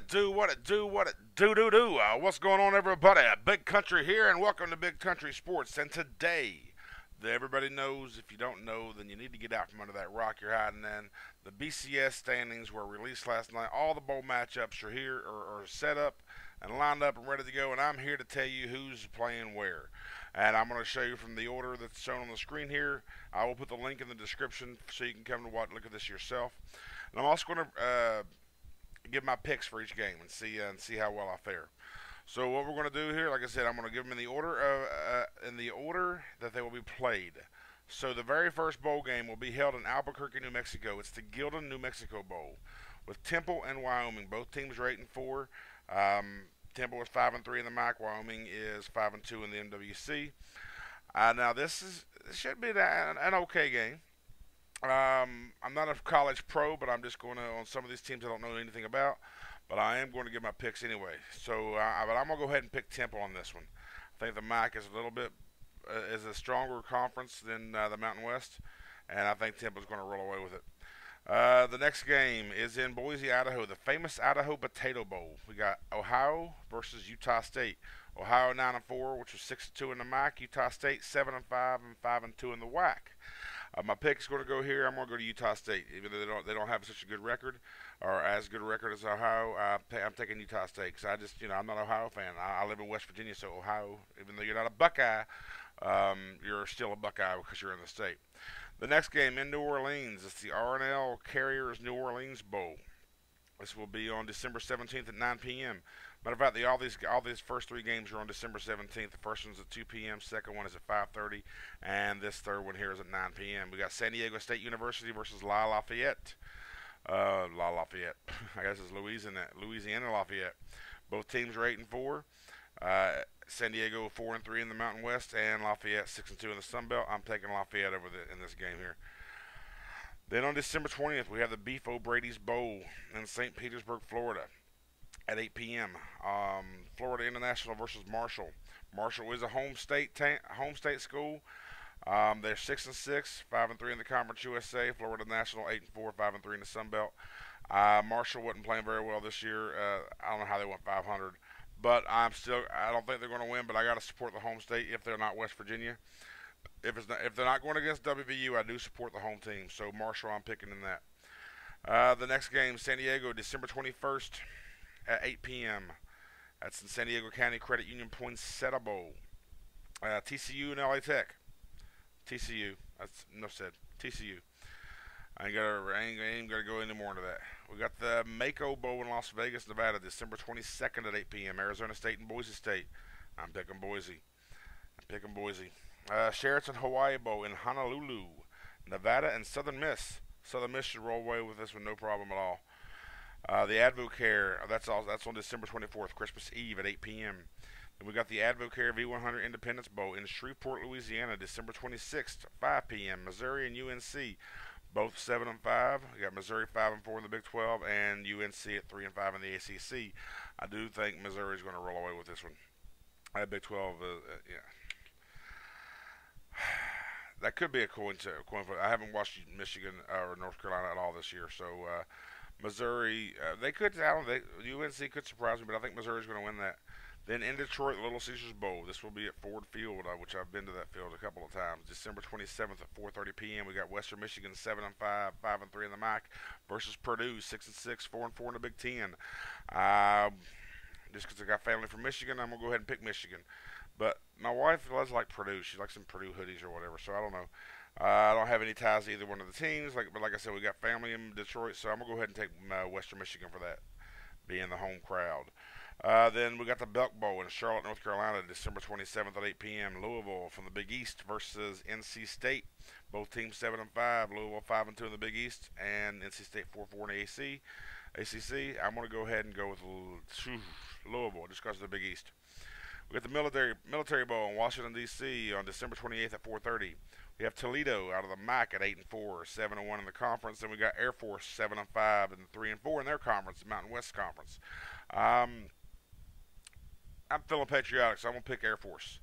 do, what it do, what it do. What's going on, everybody? Big Country here, and welcome to Big Country Sports. And today, everybody knows, if you don't know, then you need to get out from under that rock you're hiding in. The BCS standings were released last night. All the bowl matchups are here, or set up and lined up and ready to go. And I'm here to tell you who's playing where. And I'm going to show you from the order that's shown on the screen here. I will put the link in the description so you can come and look at this yourself. And I'm also going to give my picks for each game and see how well I fare. So what we're going to do here, like I said, I'm going to give them in the order that they will be played. So the very first bowl game will be held in Albuquerque, New Mexico. It's the Gildan, New Mexico Bowl with Temple and Wyoming. Both teams are 8-4. Temple is 5-3 in the MAC. Wyoming is 5-2 in the MWC. Now this should be an okay game. I'm not a college pro, but I'm just going to, on some of these teams I don't know anything about, but I am going to give my picks anyway. So, but I'm going to go ahead and pick Temple on this one. I think the MAC is is a stronger conference than the Mountain West, and I think Temple's going to roll away with it. The next game is in Boise, Idaho, the famous Idaho Potato Bowl. We got Ohio versus Utah State. Ohio 9-4, which was 6-2 in the MAC. Utah State 7-5 and 5-2 in the WAC. My pick is going to go here. I'm going to go to Utah State, even though they don't have such a good record, or as good a record as Ohio. I'm taking Utah State because I'm not an Ohio fan. I live in West Virginia, so Ohio, even though you're not a Buckeye, you're still a Buckeye because you're in the state. The next game in New Orleans is the R&L Carriers New Orleans Bowl. This will be on December 17th at 9 p.m. Matter of fact, all these first three games are on December 17th. The first one's at 2 p.m., second one is at 5:30, and this third one here is at 9 p.m. We got San Diego State University versus Lafayette. Lafayette. I guess it's Louisiana Lafayette. Both teams are 8-4. San Diego 4-3 in the Mountain West, and Lafayette 6-2 in the Sun Belt. I'm taking Lafayette in this game here. Then on December 20th, we have the Beef O'Brady's Bowl in St. Petersburg, Florida, at 8 p.m. Florida International versus Marshall. Marshall is a home state school. They're 6-6, 5-3 in the Conference USA. Florida National 8-4, 5-3 in the Sun Belt. Marshall wasn't playing very well this year. I don't know how they went 500, but I don't think they're going to win. But I got to support the home state if they're not West Virginia. If they're not going against WVU, I do support the home team. So Marshall, I'm picking in that. The next game, San Diego, December 21st at 8 p.m. That's in San Diego County Credit Union Poinsettia Bowl. TCU and LA Tech. TCU. That's enough said. TCU. I ain't gonna go any more into that. We got the Mako Bowl in Las Vegas, Nevada, December 22nd at 8 p.m. Arizona State and Boise State. I'm picking Boise. Sheraton Hawaii Bowl in Honolulu, Nevada, and Southern Miss. Southern Miss should roll away with this one, no problem at all. The Advocare, that's on December 24th, Christmas Eve at 8 p.m. Then we got the Advocare V100 Independence Bowl in Shreveport, Louisiana, December 26th, 5 p.m. Missouri and UNC, both 7-5. We got Missouri 5-4 in the Big 12, and UNC at 3-5 in the ACC. I do think Missouri is going to roll away with this one. Big 12, yeah. That could be a coin flip. I haven't watched Michigan or North Carolina at all this year, so Missouri, UNC could surprise me, but I think Missouri's going to win that. Then in Detroit, Little Caesars Bowl. This will be at Ford Field, which I've been to that field a couple of times. December 27th at 4:30 p.m. We got Western Michigan 7-5, 5-3 in the MAC versus Purdue 6-6, 4-4 in the Big Ten. Just because I got family from Michigan, I'm gonna go ahead and pick Michigan. But my wife does like Purdue. She likes some Purdue hoodies or whatever. So I don't know. I don't have any ties to either one of the teams. But like I said, we got family in Detroit, so I'm gonna go ahead and take Western Michigan for that, being the home crowd. Then we got the Belk Bowl in Charlotte, North Carolina, December 27th at 8 p.m. Louisville from the Big East versus NC State. Both teams 7-5. Louisville 5-2 in the Big East, and NC State 4-4 in the ACC. I'm going to go ahead and go with Louisville just because of the Big East. We got the Military Bowl in Washington, D.C. on December 28th at 4:30. We have Toledo out of the MAC at 8-4, 7-1 in the conference. Then we got Air Force 7-5 and 3-4 in their conference, the Mountain West Conference. I'm feeling patriotic, so I'm going to pick Air Force.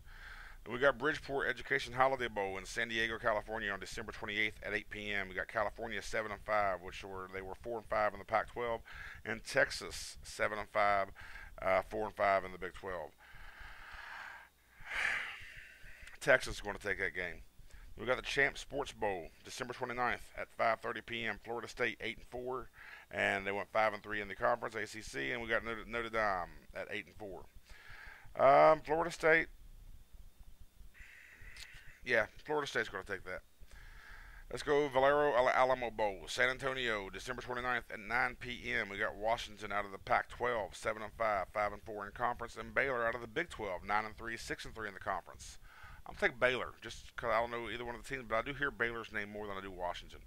And we got Bridgeport Education Holiday Bowl in San Diego, California on December 28th at 8 p.m. We got California 7-5, they were 4-5 in the Pac-12, and Texas 7-5, 4-5 in the Big 12. Texas is going to take that game. We got the Champ Sports Bowl December 29th at 5:30 p.m. Florida State 8-4, and they went 5-3 in the conference ACC, and we got Notre Dame at 8-4. Florida State. Yeah, Florida State's going to take that. Let's go Valero Alamo Bowl, San Antonio, December 29th at 9 p.m. We got Washington out of the Pac-12, 7-5, 5-4 in conference, and Baylor out of the Big 12, 9-3, 6-3 in the conference. I'm taking Baylor just because I don't know either one of the teams, but I do hear Baylor's name more than I do Washington.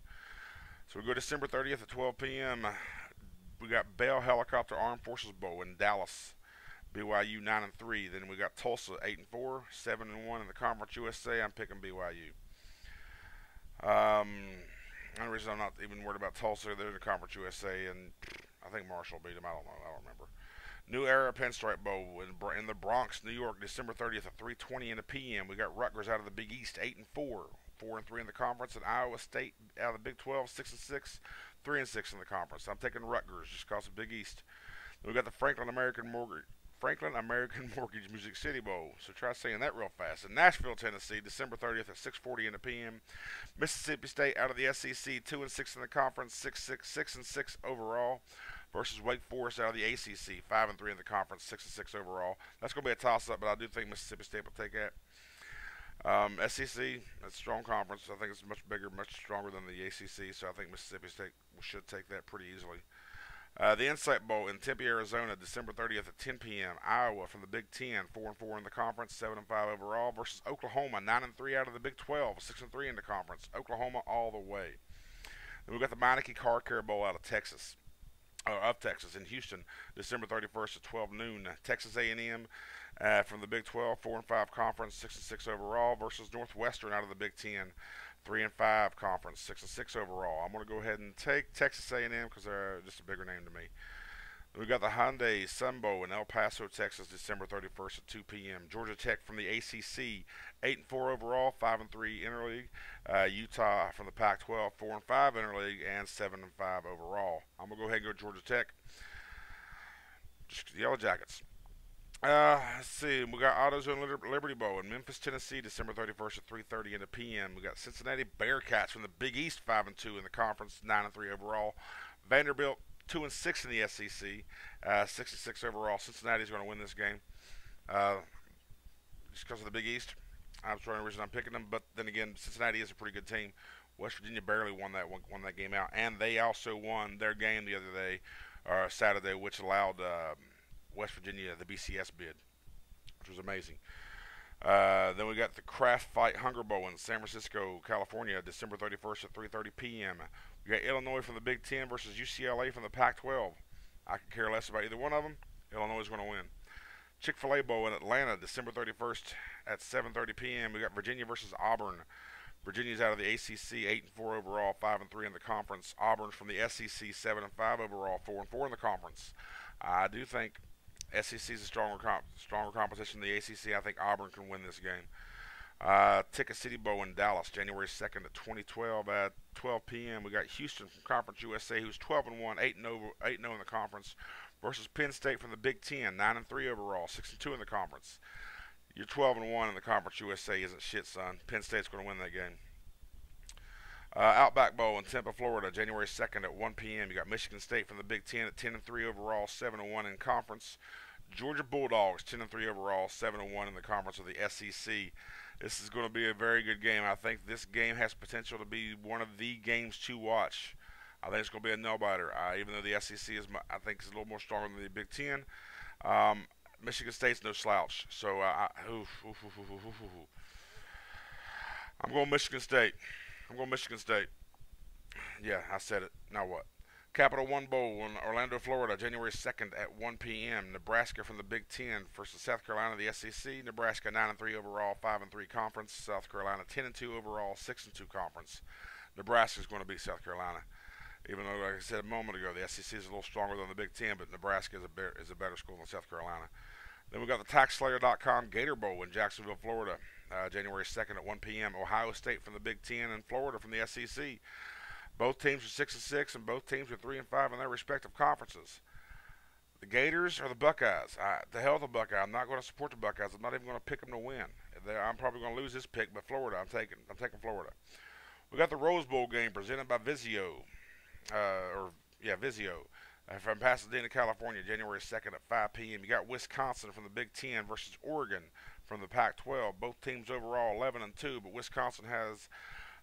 So we go December 30th at 12 p.m. We got Bell Helicopter Armed Forces Bowl in Dallas. BYU 9-3. Then we got Tulsa 8-4, 7-1 in the Conference USA. I'm picking BYU. The only reason I'm not even worried about Tulsa, they're in the Conference USA, and I think Marshall beat them. I don't know. I don't remember. New Era Pinstripe Bowl in the Bronx, New York, December 30th at 3:20 in the p.m. We got Rutgers out of the Big East 8-4, 4-3 in the conference, and Iowa State out of the Big 12 6-6, 3-6 in the conference. I'm taking Rutgers just because of Big East. Then we got the Franklin American Mortgage Music City Bowl. So try saying that real fast. In Nashville, Tennessee, December 30th at 6:40 in the p.m. Mississippi State out of the SEC 2-6 in the conference, 6-6 overall, versus Wake Forest out of the ACC 5-3 in the conference, 6-6 overall. That's going to be a toss-up, but I do think Mississippi State will take that. SEC, that's a strong conference. I think it's much bigger, much stronger than the ACC, so I think Mississippi State should take that pretty easily. The Insight Bowl in Tempe, Arizona, December 30th at 10 p.m. Iowa from the Big 10, 4-4 in the conference, 7-5 overall, versus Oklahoma, 9-3 out of the Big 12, 6-3 in the conference. Oklahoma all the way. Then we got the Meineke Car Care Bowl out of Texas in Houston, December 31st at 12 noon. Texas A&M from the Big 12, 4-5 conference, 6-6 overall, versus Northwestern out of the Big 10. 3-5 conference, 6-6 overall. I'm going to go ahead and take Texas A&M because they're just a bigger name to me. We got the Hyundai Sun Bowl in El Paso, Texas, December 31st at 2 p.m. Georgia Tech from the ACC, 8-4 overall, 5-3 interleague. Utah from the Pac-12, 4-5 interleague, and 7-5 overall. I'm gonna go ahead and go Georgia Tech. Just the Yellow Jackets. Let's see. We got AutoZone Liberty Bowl in Memphis, Tennessee, December 31st at 3:30 in the p.m. We got Cincinnati Bearcats from the Big East, 5-2 in the conference, 9-3 overall. Vanderbilt 2-6 in the SEC, 66 overall. Cincinnati's going to win this game, just because of the Big East. That's the only reason I'm picking them. But then again, Cincinnati is a pretty good team. West Virginia barely won that game out, and they also won their game the other day, or Saturday, which allowed West Virginia the BCS bid, which was amazing. Then we got the Kraft Fight Hunger Bowl in San Francisco, California, December 31st at 3:30 p.m. We got Illinois from the Big 10 versus UCLA from the Pac-12. I could care less about either one of them. Illinois is going to win. Chick-fil-A Bowl in Atlanta, December 31st at 7:30 p.m. We got Virginia versus Auburn. Virginia's out of the ACC, 8-4 overall, 5-3 in the conference. Auburn's from the SEC, 7-5 overall, 4-4 in the conference. I do think SEC is a stronger competition than the ACC. I think Auburn can win this game. Ticket City Bowl in Dallas, January 2nd at 2012 at 12 p.m. We got Houston from Conference USA, who's 12-1, 8-0 in the conference, versus Penn State from the Big 10, 9-3 overall, 6-2 in the conference. You're 12-1 in the Conference USA isn't shit, son. Penn State's going to win that game. Outback Bowl in Tampa, Florida, January 2nd at 1 p.m. You got Michigan State from the Big 10 at 10-3 overall, 7-1 in conference. Georgia Bulldogs, 10-3 overall, 7-1 in the conference of the SEC. This is going to be a very good game. I think this game has potential to be one of the games to watch. I think it's going to be a nail-biter, even though the SEC is, I think, is a little more stronger than the Big 10. Michigan State's no slouch, so I'm going Michigan State. Yeah, I said it. Now what? Capital One Bowl in Orlando, Florida, January 2nd at 1 p.m. Nebraska from the Big 10 versus South Carolina, the SEC. Nebraska 9-3 overall, 5-3 conference. South Carolina 10-2 overall, 6-2 conference. Nebraska's going to beat South Carolina. Even though, like I said a moment ago, the SEC is a little stronger than the Big 10, but Nebraska is a better school than South Carolina. Then we got the TaxSlayer.com Gator Bowl in Jacksonville, Florida, January 2nd at 1 p.m. Ohio State from the Big Ten and Florida from the SEC. Both teams are 6-6, and both teams are 3-5 in their respective conferences. The Gators or the Buckeyes? The hell with the Buckeyes. I'm not going to support the Buckeyes. I'm not even going to pick them to win. I'm probably going to lose this pick, but Florida, I'm taking Florida. We got the Rose Bowl game presented by Vizio, Vizio, from Pasadena, California, January 2nd at 5 p.m. You got Wisconsin from the Big Ten versus Oregon from the Pac-12. Both teams overall 11-2, but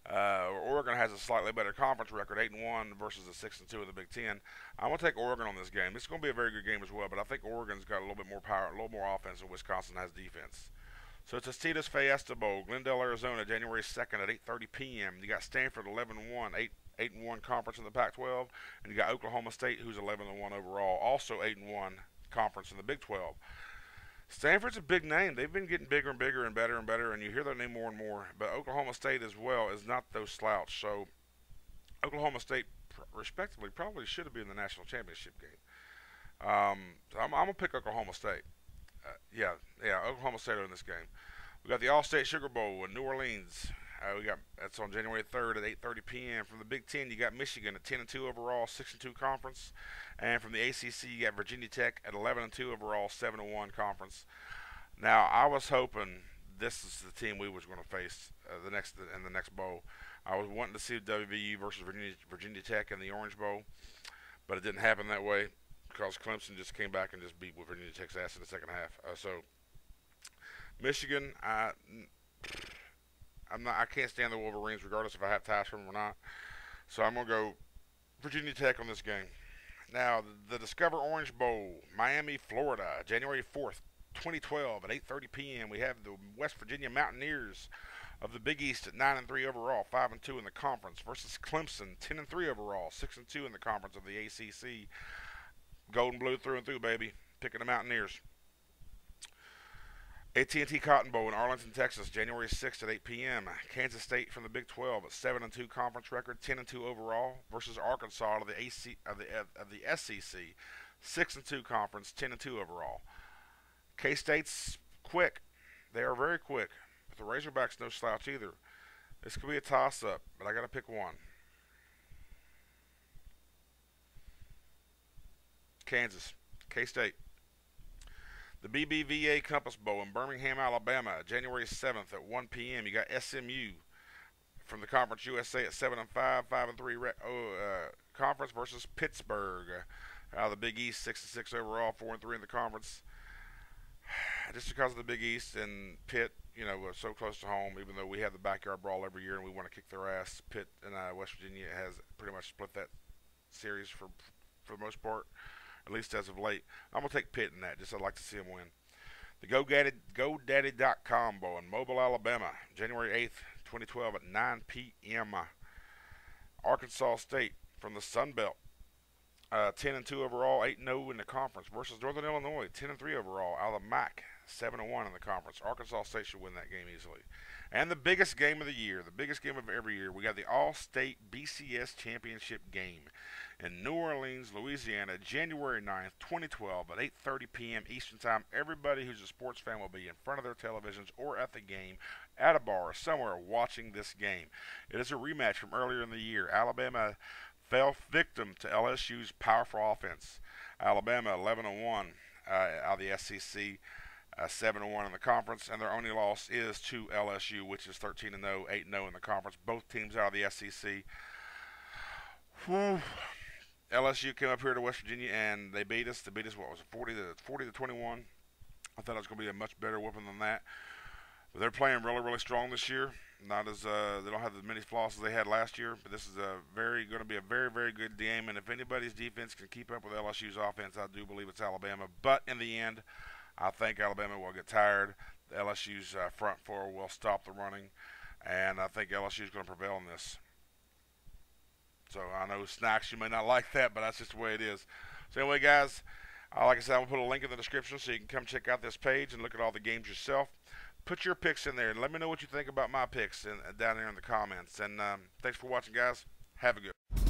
Oregon has a slightly better conference record, 8-1 versus a 6-2 in the Big Ten. I'm gonna take Oregon on this game. It's gonna be a very good game as well, but I think Oregon's got a little bit more power, a little more offense than Wisconsin has defense. So it's Tostitos Fiesta Bowl, Glendale, Arizona, January 2nd at 8:30 p.m. You got Stanford 11-1, 8-1 conference in the Pac-12, and you got Oklahoma State, who's 11-1 overall, also 8-1 conference in the Big 12. Stanford's a big name. They've been getting bigger and bigger and better, and you hear their name more and more. But Oklahoma State as well is not those slouch. So Oklahoma State, respectively, probably should have been in the national championship game. So I'm going to pick Oklahoma State. Oklahoma State in this game. We got the All-State Sugar Bowl in New Orleans. That's on January 3rd at 8:30 p.m. From the Big Ten, you got Michigan at 10-2 overall, 6-2 conference, and from the ACC, you got Virginia Tech at 11-2 overall, 7-1 conference. Now, I was hoping this is the team we was going to face in the next bowl. I was wanting to see WVU versus Virginia Tech in the Orange Bowl, but it didn't happen that way because Clemson just came back and just beat Virginia Tech's ass in the second half. Michigan, I can't stand the Wolverines regardless if I have ties from them or not. So I'm going to go Virginia Tech on this game. Now, the Discover Orange Bowl, Miami, Florida, January 4th, 2012 at 8:30 p.m. We have the West Virginia Mountaineers of the Big East at 9-3 overall, 5-2 in the conference versus Clemson, 10-3 overall, 6-2 in the conference of the ACC. Gold and blue through and through, baby. Picking the Mountaineers. AT&T Cotton Bowl in Arlington, Texas, January 6th at 8 p.m. Kansas State from the Big 12 at 7-2 conference record, 10-2 overall versus Arkansas of the SEC, 6-2 conference, 10-2 overall. K-State's quick. They are very quick. But the Razorbacks no slouch either. This could be a toss-up, but I got to pick one. Kansas, K-State. The BBVA Compass Bowl in Birmingham, Alabama, January 7th at 1 p.m. You got SMU from the Conference USA at 7-5, 5-3 conference versus Pittsburgh. The Big East, 6-6 overall, 4-3 in the conference. Just because of the Big East and Pitt, we're so close to home, even though we have the backyard brawl every year and we want to kick their ass. Pitt and West Virginia has pretty much split that series for the most part, at least as of late. I'm going to take Pitt in that, just I'd like to see them win. The GoDaddy.com Bowl in Mobile, Alabama, January 8th, 2012 at 9 p.m. Arkansas State from the Sun Belt, 10-2 overall, 8-0 in the conference versus Northern Illinois, 10-3 overall, out of the MAC, 7-1 in the conference. Arkansas State should win that game easily. And the biggest game of the year, the biggest game of every year, we got the All-State BCS Championship game in New Orleans, Louisiana, January 9th, 2012 at 8:30 p.m. Eastern Time. Everybody who's a sports fan will be in front of their televisions or at the game, at a bar, somewhere watching this game. It is a rematch from earlier in the year. Alabama fell victim to LSU's powerful offense. Alabama 11-1 out of the SEC, 7-1 in the conference, and their only loss is to LSU, which is 13-0, 8-0 in the conference. Both teams out of the SEC. Whew. LSU came up here to West Virginia and they beat us. What was it, 40-21? I thought it was going to be a much better weapon than that. But they're playing really, really strong this year. Not as they don't have as many flaws as they had last year, but this is going to be a very, very good game. And if anybody's defense can keep up with LSU's offense, I do believe it's Alabama. But in the end, I think Alabama will get tired. The LSU's front four will stop the running, and I think LSU is going to prevail in this. So I know, Snacks, you may not like that, but that's just the way it is. So anyway, guys, like I said, I'll put a link in the description so you can come check out this page and look at all the games yourself. Put your picks in there and let me know what you think about my picks down there in the comments. And thanks for watching, guys. Have a good one.